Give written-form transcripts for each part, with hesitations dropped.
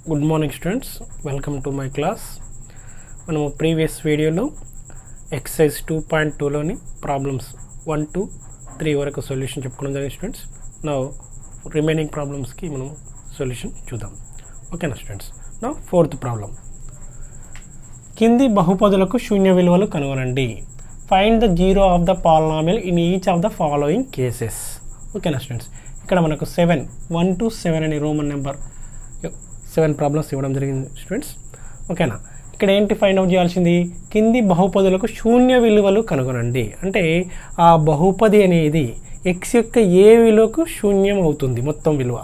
Good morning students, welcome to my class. మనము previous వీడియోలో exercise 2.2లోని problems 1 to 3 వరకు solution చెప్పుకోవడం జరిగింది స్టూడెంట్స్. నా రిమైనింగ్ ప్రాబ్లమ్స్కి మనం సొల్యూషన్ చూద్దాం. ఓకేనా స్టూడెంట్స్? నా ఫోర్త్ ప్రాబ్లం, కింది బహుపదులకు శూన్య విలువలు కనుగొనండి. Find the zero of the polynomial in each of the following cases. ఓకేనా స్టూడెంట్స్? ఇక్కడ మనకు 1 to 7 అనే రోమన్ నెంబర్ 7 ప్రాబ్లమ్స్ ఇవ్వడం జరిగింది స్టూడెంట్స్. ఓకేనా? ఇక్కడ ఏంటి ఫైండ్ అవుట్ చేయాల్సింది? కింది బహుపదులకు శూన్య విలువలు కనుగొనండి. అంటే ఆ బహుపది అనేది ఎక్స్ యొక్క ఏ విలువకు శూన్యం అవుతుంది, మొత్తం విలువ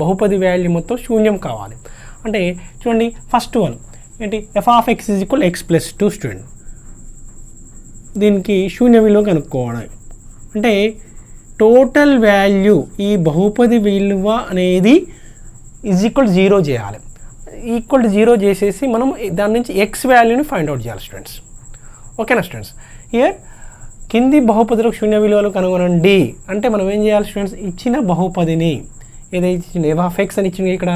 బహుపది వాల్యూ మొత్తం శూన్యం కావాలి. అంటే చూడండి, ఫస్ట్ వన్ ఏంటి, F of X is equal X plus 2 student. దీనికి శూన్య విలువ కనుక్కోవడం అంటే టోటల్ వాల్యూ ఈ బహుపది విలువ అనేది ఈజ్ ఈక్వల్ 0 చేయాలి. ఈక్వల్ 0 చేసేసి మనం దాని నుంచి ఎక్స్ వాల్యూని ఫైండ్ అవుట్ చేయాలి స్టూడెంట్స్. ఓకేనా స్టూడెంట్స్? హియర్ కింది బహుపదులకు శూన్య విలువలు కనుగొనండి అంటే మనం ఏం చేయాలి స్టూడెంట్స్? ఇచ్చిన బహుపదిని ఏదైతే ఇచ్చింది ఎఫ్ ఆఫ్ ఎక్స్ అని ఇచ్చింది, ఇక్కడ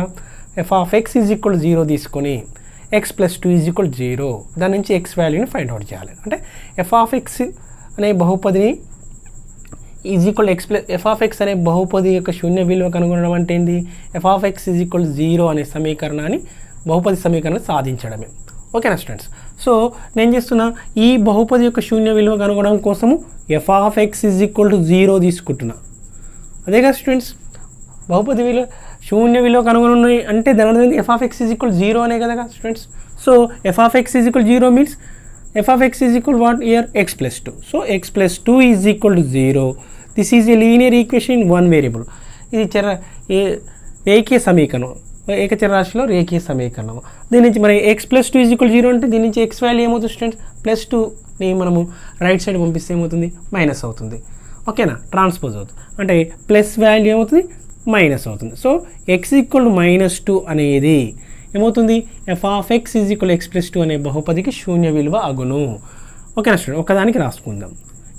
F of X is equal 0 తీసుకొని ఎక్స్ ప్లస్ 2 ఈజ్ ఈక్వల్ 0, దాని నుంచి ఎక్స్ వాల్యూని ఫైండ్ అవుట్ చేయాలి. అంటే ఎఫ్ ఆఫ్ ఎక్స్ అనే బహుపదిని is equal F of X అనే బహుపది యొక్క శూన్య విలువ కనుగొనడం అంటే ఏంటి? F of X is equal 0 అనే సమీకరణాన్ని బహుపది సమీకరణం సాధించడమే. ఓకేనా స్టూడెంట్స్? సో నేను చేస్తున్నా, ఈ బహుపది యొక్క శూన్య విలువ కనుగొనడం కోసము F of X is equal to 0 తీసుకుంటున్నా. అదే కదా స్టూడెంట్స్? బహుపది విలువ శూన్య విలువ కనుగొని అంటే దాని అర్థం F of X is equal 0 అనే కదా students. So F of X is equal 0 means F of X is equal what year X plus 2. So X plus 2 is equal to 0. This is a linear equation in one variable. ఇది రేఖీయ సమీకరణం, ఏకచరరాశిలో రేఖీయ సమీకరణం. దీని నుంచి మరి X plus 2 is equal 0 అంటే దీని నుంచి X value ఏమవుతుంది స్టూడెంట్స్? ప్లస్ 2ని మనము రైట్ సైడ్ పంపిస్తే ఏమవుతుంది? మైనస్ అవుతుంది. ఓకేనా? ట్రాన్స్పోజ్ అవుతుంది అంటే ప్లస్ వాల్యూ ఏమవుతుంది? మైనస్ అవుతుంది. సో ఎక్స్ ఈక్వల్ -2 అనేది ఏమవుతుంది? F of X is equal X plus 2 అనే బహుపదికి శూన్య విలువ అగును. ఓకేనా స్టూడెంట్? ఒకదానికి రాసుకుందాం.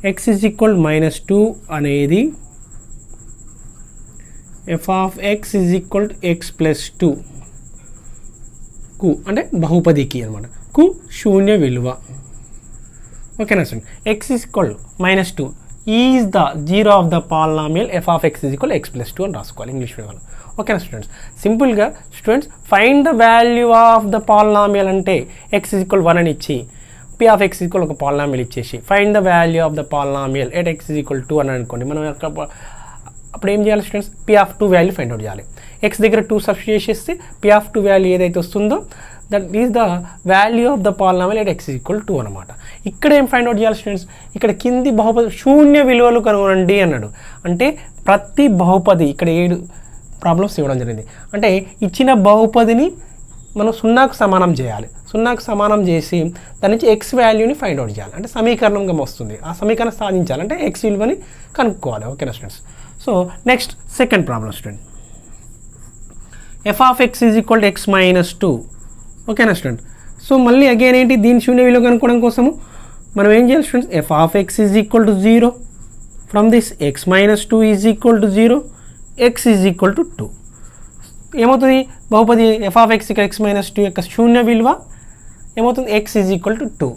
ఎక్స్ ఈజ్ ఈక్వల్ -2 అనేది F of X is equal X plus 2 కు అంటే బహుపదికి అనమాట, కు శూన్య విలువ. ఓకేనా student? X is equal -2 is the zero of the polynomial F of X is equal X plus 2 అని రాసుకోవాలి ఇంగ్లీష్ మీడియంలో. ఓకేనా స్టూడెంట్స్? సింపుల్గా students find the value of the polynomial అంటే ఎక్స్ ఈజ్ ఈక్వల్ 1 అని ఇచ్చి పీ ఆఫ్ ఎక్స్ ఈక్వల్ ఒక polynomial ఇచ్చేసి find the value of the polynomial at X is equal 2 అని అనుకోండి. మనం అప్పుడు ఏం చేయాలి students? P of 2 value find out చేయాలి. ఎక్స్ దగ్గర 2 సబ్స్టిట్యూట్ చేసేస్తే పీ ఆఫ్ 2 వాల్యూ ఏదైతే వస్తుందో that is the value of the polynomial at X is equal 2 అనమాట. ఇక్కడ ఏం ఫైండ్ అవుట్ చేయాలి స్టూడెంట్స్? ఇక్కడ కింది బహుపది శూన్య విలువలు కనుగొనండి అన్నాడు. అంటే ప్రతి బహుపది ఇక్కడ 7 ప్రాబ్లమ్స్ ఇవ్వడం జరిగింది. అంటే ఇచ్చిన బహుపదిని మనం 0కు సమానం చేయాలి. 0కు సమానం చేసి దాని నుంచి ఎక్స్ వాల్యూని ఫైండ్ అవుట్ చేయాలి. అంటే సమీకరణంగా వస్తుంది, ఆ సమీకరణం సాధించాలి అంటే ఎక్స్ విలువని కనుక్కోవాలి. ఓకేనా students? So next second problem student, F of X is equal to X minus 2. ఓకేనా స్టూడెంట్? సో మళ్ళీ అగైన్ ఏంటి, దీని శూన్య విలువ కనుక్కోవడం కోసము మనం ఏం చేయాలి students? F of X is equal to 0 from this X minus 2 is equal to 0, X is equal to 2. ఏమవుతుంది? బహుపది F of X X minus 2 యొక్క శూన్య విలువ ఏమవుతుంది? X is equal to 2.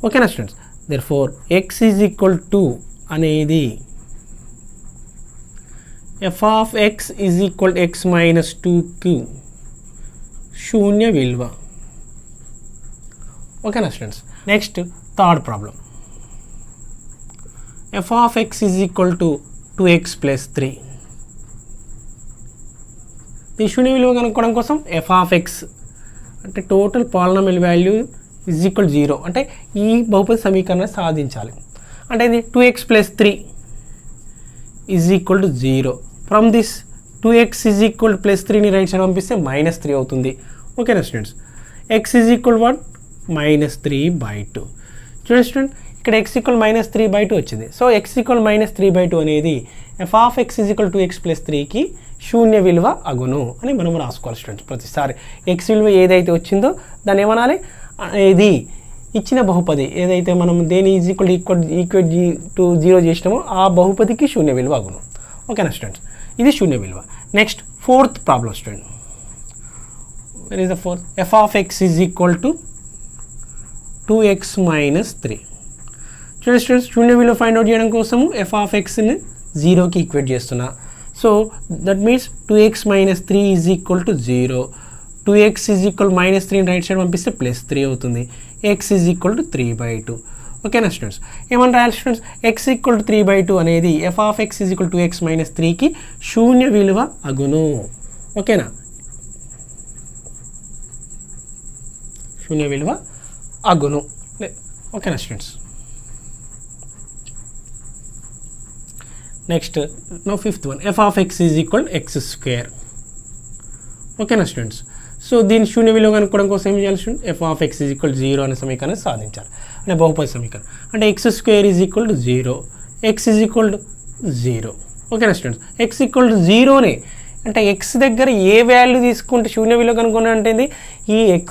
ఓకేనా students? Therefore X is equal 2 అనేది F of X is equal X minus 2కి శూన్య విలువ. ఓకేనా students? Next third problem, F of X is equal to 2x plus 3. ఈ శూన్య విలువ కనుక్కోవడం కోసం ఎఫ్ ఆఫ్ ఎక్స్ అంటే total polynomial value is equal 0 అంటే ఈ బహుపది సమీకరణాన్ని సాధించాలి. అంటే ఇది 2x plus 3 is equal to 0. From this 2x is equal plus 3ని రైట్ సైడ్ పంపిస్తే -3 అవుతుంది. ఓకేనా students? X is equal what? -3/2. చూడండి స్టూడెంట్, ఇక్కడ ఎక్స్ ఈక్వల్ -3/2 వచ్చింది. సో ఎక్స్ ఈక్వల్ -3/2 అనేది F of X is equal 2x plus 3కి శూన్య విలువ అగును అని మనం రాసుకోవాలి స్టూడెంట్స్. ప్రతిసారి ఎక్స్ విలువ ఏదైతే వచ్చిందో దాన్ని ఏమనాలి? ఇది ఇచ్చిన బహుపది ఏదైతే మనం దేని ఈజ్ ఈక్వల్ టు 0 చేసినామో ఆ బహుపదికి శూన్య విలువ అగును. ఓకేనా స్టూడెంట్స్? ఇది శూన్య విలువ. Next fourth problem student, where is the 4? f of x is equal to 2x minus 3. చూడండి స్టూడెంట్స్, శూన్య విలువ ఫైండ్ అవుట్ చేయడం కోసము f of xని 0కి ఈక్వేట్ చేస్తున్నా. So that means 2x minus 3 is equal to 0. 2x is equal minus 3 right side పంపిస్తే plus 3 అవుతుంది. x is equal to 3/2. ఓకేనా స్టూడెంట్స్, ఏమని రాయాలి స్టూడెంట్స్? x ఈక్వల్ టు 3/2 అనేది f of x is equal to 2x minus 3కి శూన్య విలువ అగును. ఓకేనా, శూన్య విలువ అగును. ఓకేనా students, next no fifth one, f of x is equal x². ఓకేనా స్టూడెంట్స్, సో దీని శూన్య విలువ కనుక్కోవడం కోసం ఏం చేయాలి student? f of x is equal 0 అనే సమీకరణం సాధించాలి, అంటే బహుపది సమీకరణం. అంటే x² is equal to 0, x is equal to 0. ఓకేనా స్టూడెంట్స్, x ఈక్వల్ టు 0నే అంటే x దగ్గర ఏ వాల్యూ తీసుకుంటే శూన్య విలువ కనుక్కొని అంటే ఈ x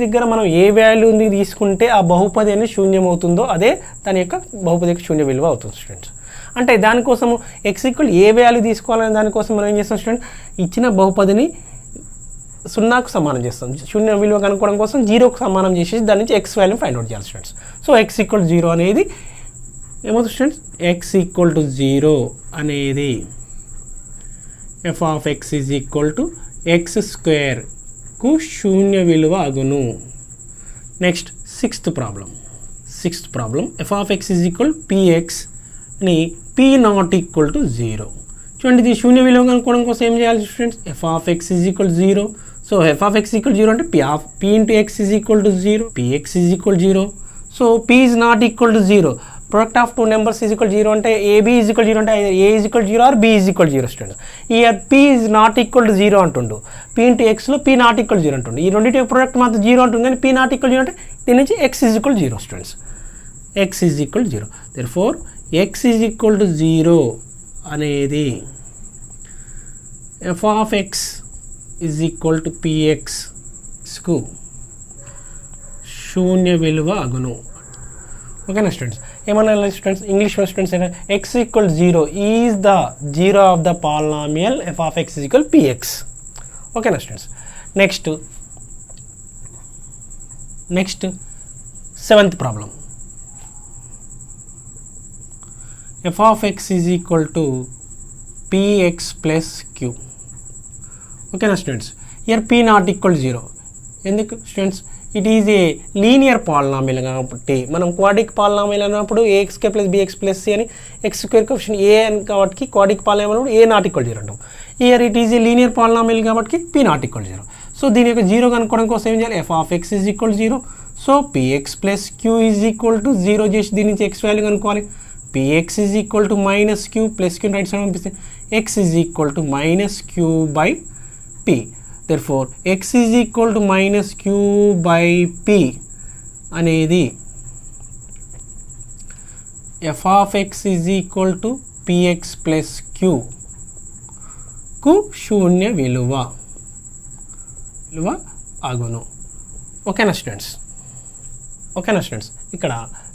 దగ్గర మనం ఏ వాల్యూని తీసుకుంటే ఆ బహుపది అనేది శూన్యం అవుతుందో అదే దాని యొక్క బహుపది యొక్క శూన్య విలువ అవుతుంది స్టూడెంట్స్. అంటే దానికోసము x ఈక్వల్ ఏ వాల్యూ తీసుకోవాలనే దానికోసం మనం ఏం చేస్తాం స్టూడెంట్? ఇచ్చిన బహుపదిని 0కు సమానం చేస్తాం. శూన్య విలువ కనుక్కోవడం కోసం 0కు సమానం చేసేసి దాని నుంచి x వాల్యూ ఫైండ్ అవుట్ చేయాలి స్టూడెంట్స్. సో x ఈక్వల్ 0 అనేది ఏమవుతుంది స్టూడెంట్స్? x ఈక్వల్ టు 0 అనేది f of x is equal to x²కు శూన్య విలువ అగును. Next sixth problem f of x is equal px అని p నాట్ ఈక్వల్ టు 0. చూడండి, ఇది శూన్య విలువ కనుక్కోవడం కోసం ఏం చేయాలి students? f of x is equal 0. So f of x equal 0 అంటే p into x is equal to 0, px is equal 0. So p is not equal to 0. Product of two numbers is equal 0 అంటే ab is equal 0 అంటే a is equal 0 ఆర్ b is equal 0 students. ఈ p is not equal to 0 అంటుండు, p into ఎక్స్లో p not equal 0 అంటుండు. ఈ రెండింటి product మాత్రం 0 అంటుంది, కానీ p నాట్ ఈక్వల్ 0 అంటే దీని నుంచి x is equal 0 students. x is equal 0. Therefore x is equal to 0 అనేది f of x is equal to pxకు శూన్య విలువ అగును. ఓకేనా స్టూడెంట్స్, ఏమన్నా స్టూడెంట్స్ ఇంగ్లీష్ స్టూడెంట్స్ అయినా x equal 0 is the 0 of the polynomial f of x is equal px. ఓకేనా students, next seventh problem, f of x is equal to px plus q. ఓకేనా students, here p not equal 0. ఎందుకు students? It is a linear polynomial కాబట్టి మనం quadric polynomial అన్నప్పుడు ax² plus bx plus c అని x² coefficient a అని కాబట్టి quadric polynomial a not equal 0 అంటాం. Year it is a linear polynomial కాబట్టి p not equal 0. So దీని యొక్క 0 కనుక్కోవడం కోసం ఏం చేయాలి? f of x is equal 0. So px plus q is equal to 0 చేసి దీని నుంచి x వాల్యూ కనుక్కోవాలి. px is equal to minus q plus q right side పంపిస్తే x is equal to minus q by p. Therefore x is equal to minus q by p అనేది f of x is equal to px plus q కు శూన్య విలువ అగును. ఓకేనా students, ఇక్కడ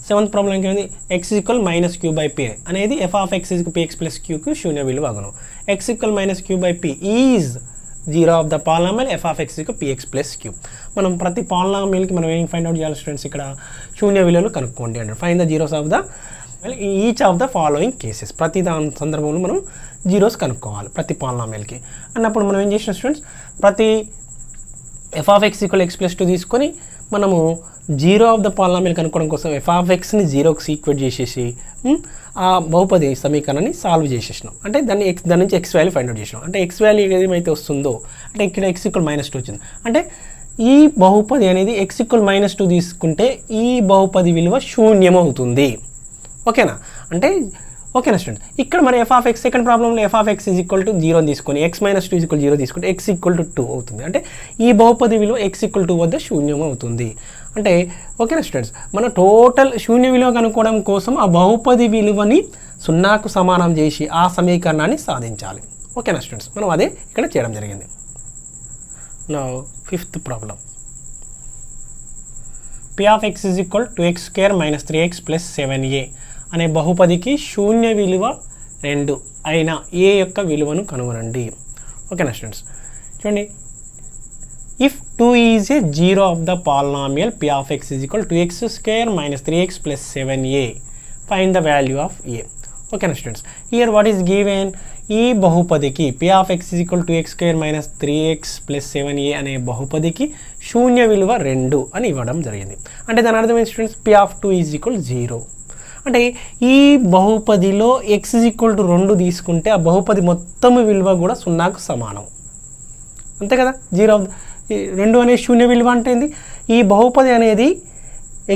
seventh problem ఏంటి? x equal minus Q by P అనేది f of x is px plus q కు శూన్య విలువ అగును. x equal minus Q by P is 0 of the polynomial f of x is px plus q. మనం ప్రతి పాలినామియల్కి మనం ఏం ఫైండ్ అవుట్ చేయాలి స్టూడెంట్స్? ఇక్కడ శూన్య విలువలు కనుక్కోండి అంటే find the zeros of the each of the following cases. ప్రతి దాని సందర్భంలో మనం జీరోస్ కనుక్కోవాలి ప్రతి పాలినామియల్కి అన్నప్పుడు మనం ఏం చేసిన స్టూడెంట్స్? ప్రతి f of x equal x plus 2 తీసుకొని మనము 0 ఆఫ్ ద పాలినామియల్ కనుక్కోవడం కోసం f of xని 0కి ఈక్వేట్ చేసేసి ఆ బహుపది సమీకరణాన్ని సాల్వ్ చేసేసినాం. అంటే దాని నుంచి x వాల్యూ ఫైండ్ అవుట్ చేసినాం. అంటే x వాల్యూ ఏమైతే వస్తుందో అంటే ఇక్కడ x ఈక్వల్ మైనస్ 2 వచ్చింది. అంటే ఈ బహుపది అనేది x ఈక్వల్ మైనస్ 2 తీసుకుంటే ఈ బహుపది విలువ శూన్యం అవుతుంది. ఓకేనా? అంటే ఓకేనా స్టూడెంట్? ఇక్కడ మరి f of x సెకండ్ ప్రాబ్లంలో f of x is equal to 0 తీసుకొని x మైనస్ 2 ఈజ్ ఈక్వల్ 0 తీసుకుంటే x ఈక్వల్ టు 2 అవుతుంది. అంటే ఈ బహుపది విలువ x ఈక్వల్ 2 వద్ద శూన్యం అవుతుంది. అంటే ఓకేనా స్టూడెంట్స్, మన టోటల్ శూన్య విలువ కనుక్కోవడం కోసం ఆ బహుపది విలువని 0కు సమానం చేసి ఆ సమీకరణాన్ని సాధించాలి. ఓకేనా స్టూడెంట్స్, మనం అదే ఇక్కడ చేయడం జరిగింది. Now fifth problem, p of x is equal to x² minus 3x plus 7a అనే బహుపదికి శూన్య విలువ 2 అయిన a యొక్క విలువను కనుగొనండి. ఓకేనా స్టూడెంట్స్, చూడండి if 2 is a 0 of the polynomial p of x is equal to x square minus 3x plus 7a, find the value of a. Okay na students, here what is given, ఈ బహుపదికి p of x is equal to x square minus 3x plus 7a అనే బహుపదికి శూన్య విలువ 2 అని ఇవ్వడం జరిగింది. అంటే దాని అర్థం ఏంటి students, p of 2 is equal to 0. అంటే ఈ బహుపదిలో x is equal to 2 తీసుకుంటే ఆ బహుపది మొత్తం విలువ కూడా 0కు సమానం, అంతే కదా. 2 అనేది శూన్య విలువ అంటే ఏంది, ఈ బహుపది అనేది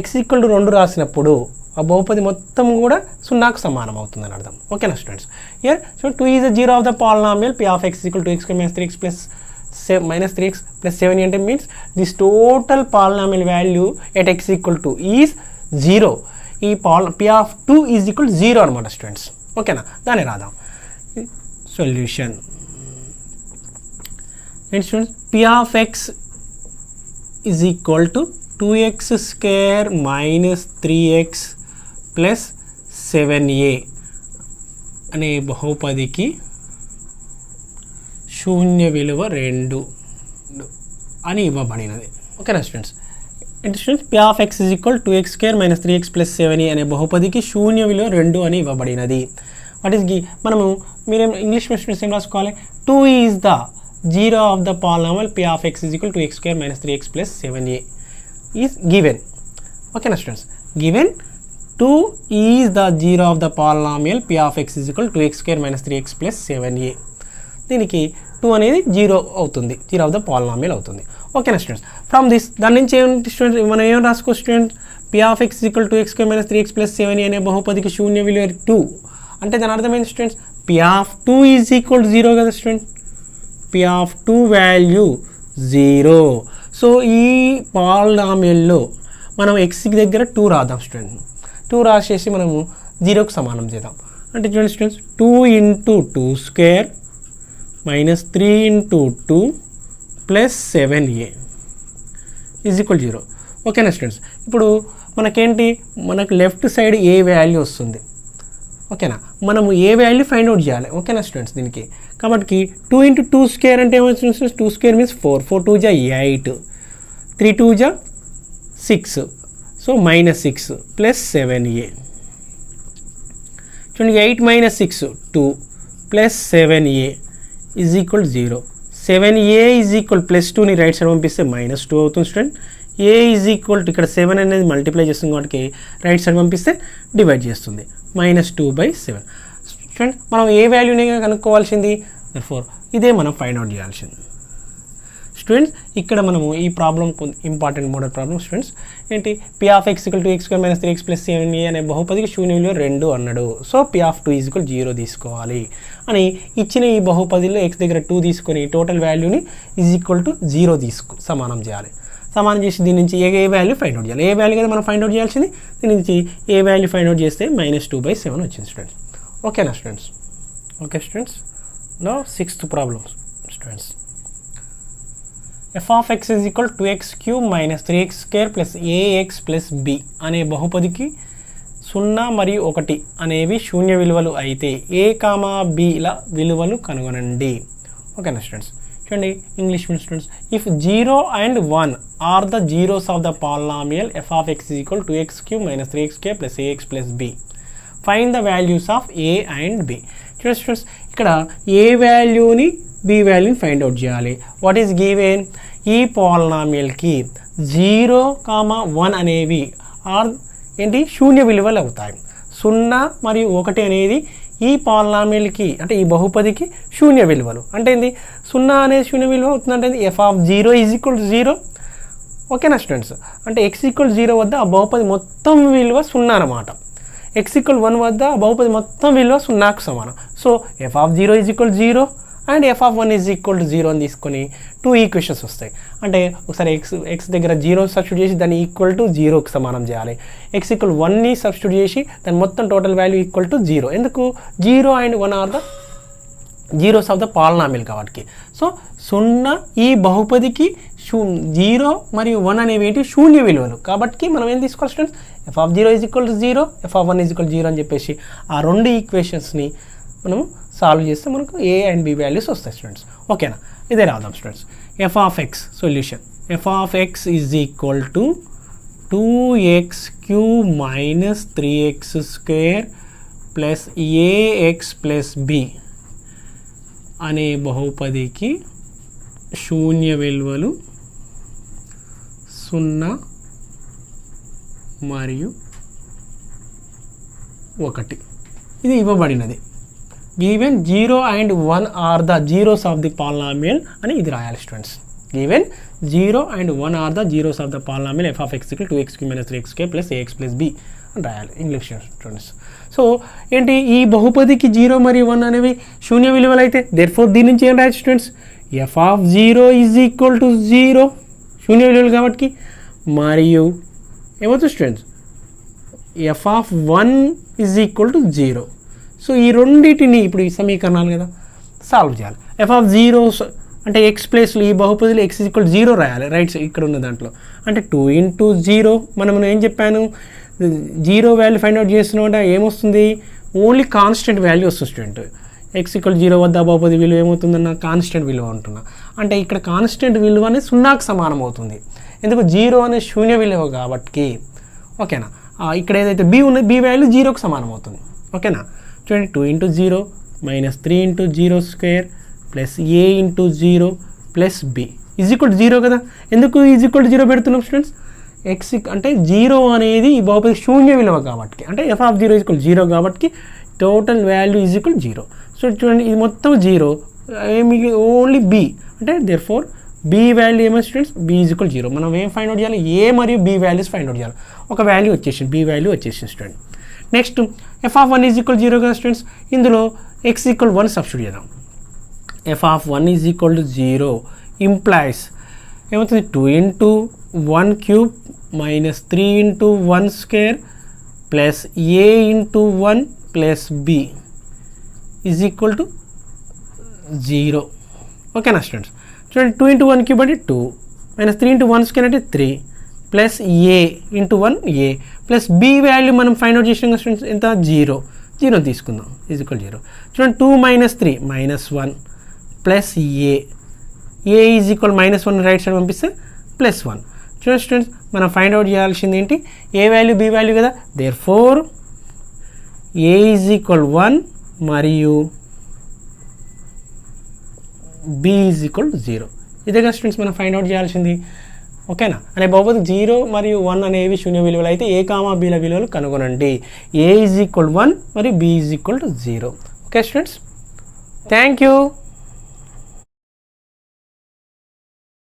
x ఈక్వల్ టు 2 రాసినప్పుడు ఆ బహుపది మొత్తం కూడా 0కు సమానం అవుతుందని అర్థం. ఓకేనా students, here so 2 is the 0 of the polynomial p of x equal to x minus 3x plus 7 అంటే means this total polynomial value at x equal to is 0. ఈ p of 2 ఈజ్ ఈక్వల్ 0 అనమాట students. ఓకేనా, దాన్ని రాద్దాం. Solution students, p of x is equal to 2x square minus 3x plus 7a అనే బహుపదికి శూన్య విలువ 2 అని ఇవ్వబడినది. ఓకేనా students, students p of x is equal to 2x square minus 3x plus 7a అనే బహుపదికి శూన్య విలువ 2 అని ఇవ్వబడినది. వాట్ ఈస్ మనము మీరేం ఇంగ్లీష్ స్టూడెంట్స్ ఏం రాసుకోవాలి, 2 is the 0 of the polynomial p of x is equal to x square minus 3x plus 7a is given. Okay na students, given 2 is the 0 of the polynomial p of x is equal to x square minus 3x plus 7a. దీనికి 2 అనేది 0 అవుతుంది, 0 of the polynomial అవుతుంది. Okay నా students, from this దాని నుంచి ఏంటి students, మనం ఏం రాసుకో student, p of x is equal to x square minus 3x plus 7a అనే బహుపదికి శూన్య విలువ 2 అంటే దాని అర్థం ఏంటి students, p of 2 is equal to 0 కదా student, p of 2 value 0. So ఈ పాలినామియల్లో మనం x దగ్గర 2 రాద్దాం స్టూడెంట్, 2 రాసేసి మనము 0కు సమానం చేద్దాం. అంటే చూడండి students, 2 into 2 square minus 3 into 2 plus 7a is equal 0. ఓకేనా స్టూడెంట్స్, ఇప్పుడు మనకేంటి, మనకు లెఫ్ట్ సైడ్ ఏ వాల్యూ వస్తుంది. ఓకేనా, మనము ఏ వాల్యూ ఫైండ్ అవుట్ చేయాలి. ఓకేనా స్టూడెంట్స్, దీనికి కాబట్టి 2 into 2 square అంటే ఏమవుతుంది, 2 square మీన్స్ 4, 4 2 జా 8, 3 2 జా 6, సో -6 ప్లస్ 7a. చూడండి, 8 - 6 2 plus 7a is equal 0. 7a is equal plus 2ని రైట్ సైడ్ పంపిస్తే -2 అవుతుంది student. a is equal to ఇక్కడ 7 అనేది మల్టిప్లై చేస్తుంది కాబట్టి రైట్ సైడ్ పంపిస్తే డివైడ్ చేస్తుంది, -2/7. స్టూడెంట్, మనం ఏ వాల్యూని కనుక్కోవాల్సింది, 4 ఇదే మనం ఫైండ్ అవుట్ చేయాల్సింది. స్టూడెంట్స్, ఇక్కడ మనము ఈ problem important model problem students ఏంటి, p of x equal to x square minus 3x plus 7a అనే బహుపదికి శూన్య విలువ 2 అన్నాడు. So p of 2 is equal 0 తీసుకోవాలి అని ఇచ్చిన ఈ బహుపదిలో x దగ్గర 2 తీసుకొని టోటల్ వాల్యూని ఈజ్ ఈక్వల్ టు 0 సమానం చేయాలి. సమానం చేసి దీని నుంచి ఏ వాల్యూ ఫైండ్ అవుట్ చేయాలి, ఏ వాల్యూ కదా మనం ఫైండ్ అవుట్ చేయాల్సింది, దీని నుంచి ఏ వాల్యూ ఫైండ్ అవుట్ చేస్తే -2/7 వచ్చింది స్టూడెంట్స్. ఓకేనా students, okay students. Now 6th problem students, f of x is equal to x cube minus 3x square plus ax plus b అనే బహుపదికి 0 మరియు 1 అనేవి శూన్య విలువలు అయితే a, bల విలువలు కనుగొనండి. ఓకేనా స్టూడెంట్స్, చూడండి English medium students, if 0 and 1 are the zeros of the polynomial f of x is equal to x cube minus 3x square plus ax plus b, find the values of a and b. చూడండి students, ఇక్కడ ఏ వాల్యూని b వాల్యూని find out చేయాలి. What is given, ఈ పాలినామియల్కి 0, 1 అనేవి are ఏంటి శూన్య విలువలు అవుతాయి. 0 మరియు 1 అనేది ఈ పాలినామియల్కి అంటే ఈ బహుపదికి శూన్య విలువలు. అంటే ఏంది, 0 అనేది శూన్య విలువ అవుతుందంటే f of 0 is equal to 0. ఓకేనా స్టూడెంట్స్, అంటే x equal 0 వద్ద ఆ బహుపది మొత్తం విలువ 0 అన్నమాట. x equal 1 వద్ద ఆ బహుపది మొత్తం విలువ 0కు సమానం. So f of 0 is equal to 0 and f of 1 is equal to 0 అని తీసుకొని 2 ఈక్వేషన్స్ వస్తాయి. అంటే ఒకసారి x దగ్గర 0 సబ్స్టిట్యూట్ చేసి దాన్ని ఈక్వల్ టు 0కి సమానం చేయాలి. x equal 1ని సబ్స్టిట్యూట్ చేసి దాని మొత్తం టోటల్ వాల్యూ ఈక్వల్ టు 0. ఎందుకు, 0 and 1 are the zeros of the polynomial కాబట్టి. సో 0 ఈ బహుపదికి 0 మరియు 1 అనేవి ఏంటి శూన్య విలువలు కాబట్టి మనం ఏం తీసుకోవాలి students, f of 0 is equal to 0, f of 1 is equal to 0 అని చెప్పేసి ఆ రెండు ఈక్వేషన్స్ని మనం సాల్వ్ చేస్తే మనకు a and b వాల్యూస్ వస్తాయి స్టూడెంట్స్. ఓకేనా, ఇదే రాద్దాం students. F of X solution F of X is equal to 2x³ minus 3x² plus A X plus B అనే బహుపదికి శూన్య విలువలు 0 మరియు 1 ఇది ఇవ్వబడినది. Given 0 and 1 are the zeros of the polynomial అని ఇది రాయాలి students. Given 0 and 1 are the zeros of the polynomial F of X equal 2x³ minus 3x² plus A X plus B అని రాయాలి ఇంగ్లీష్ స్టూడెంట్స్. సో ఏంటి ఈ బహుపదికి 0 మరియు 1 అనేవి శూన్య విలువలు అయితే దేర్ఫోర్ దీని నుంచి ఏం రాయచ్చు students, F of 0 is equal to 0 శూన్య విలువలు కాబట్టి, మరియు ఏమవుతుంది students F of 1 is equal to 0. So ఈ రెండింటిని ఇప్పుడు ఈ సమీకరణాలు కదా సాల్వ్ చేయాలి. ఎఫ్ ఆఫ్ 0 అంటే ఎక్స్ ప్లేస్లో ఈ బహుపదిలో ఎక్స్ ఈజ్ ఈక్వల్ 0 రాయాలి రైట్ సైడ్ ఇక్కడ ఉన్న దాంట్లో. అంటే 2 into 0 మనం ఏం చెప్పాను 0 వాల్యూ ఫైండ్ అవుట్ చేస్తున్నాం అంటే ఏమొస్తుంది, ఓన్లీ కాన్స్టెంట్ వాల్యూ వస్తుంది స్టూడెంట్. ఎక్స్ ఈక్వల్ 0 వద్ద బహుపది విలువ ఏమవుతుందన్న కాన్స్టెంట్ విలువ అంటున్నా. అంటే ఇక్కడ కాన్స్టెంట్ విలువ అనేది 0కి సమానం అవుతుంది. ఎందుకు 0 అనే శూన్య విలువ కాబట్టి. ఓకేనా, ఇక్కడ ఏదైతే బి ఉన్నది బి వాల్యూ 0కి సమానం అవుతుంది. ఓకేనా చూడండి 2 into 0 minus 3 into 0² plus A into 0 plus B is equal 0 కదా. ఎందుకు ఈజ్ ఈక్వల్ 0 పెడుతున్నాం స్టూడెంట్స్, ఎక్స్ అంటే 0 అనేది ఈ బహుపది శూన్య విలువ కాబట్టి, అంటే ఎఫ్ ఆఫ్ 0 ఈజ్ ఈక్వల్ 0 కాబట్టి total value is equal 0. So చూడండి ఇది మొత్తం 0 ఏమి ఓన్లీ బి అంటే దేర్ఫోర్ బి వాల్యూ ఏమైనా స్టూడెంట్స్ బి ఈజ్ ఈక్వల్ 0. మనం ఏం ఫైండ్ అవుట్ చేయాలి, ఏ మరియు బి వాల్యూస్ ఫైండ్ అవుట్ చేయాలి. ఒక వాల్యూ వచ్చేసింది బి వాల్యూ వచ్చేసింది student. Next F of 1 is equal 0 కదా స్టూడెంట్స్, ఇందులో ఎక్స్ ఈక్వల్ 1 సబ్స్టిట్యూట్ చేద్దాం. F of 1 is equal to 0 implies ఏమవుతుంది 2 into 1³ minus 3 into 1² plus A into 1 plus B is equal to 0. ఓకేనా students చూడండి 2 into 1³ అంటే 2 minus 3 into 1² అంటే 3 plus A into 1 A plus B value మనం find out చేసాం కదా students ఎంత 0 తీసుకుందాం ఈజ్ ఈక్వల్ 0. చూడండి 2 minus 3 minus 1 plus A is equal -1 right side పంపిస్తే +1. చూడండి స్టూడెంట్స్ మనం ఫైండ్ అవుట్ చేయాల్సింది ఏంటి, ఏ వాల్యూ బి వాల్యూ కదా, దేర్ఫోర్ ఏ ఈజ్ ఈక్వల్ 1 మరియు బి ఈజ్ ఈక్వల్ 0. ఇదే కదా స్టూడెంట్స్ మనం ఫైండ్ అవుట్ చేయాల్సింది. ఓకేనా, అనే బహుపది 0 మరియు 1 అనేవి శూన్య విలువలు అయితే ఏ కామా బిల విలువలు కనుగొనండి. ఏ ఈజ్ ఈక్వల్ 1 మరియు B is equal to 0. Okay students, thank you.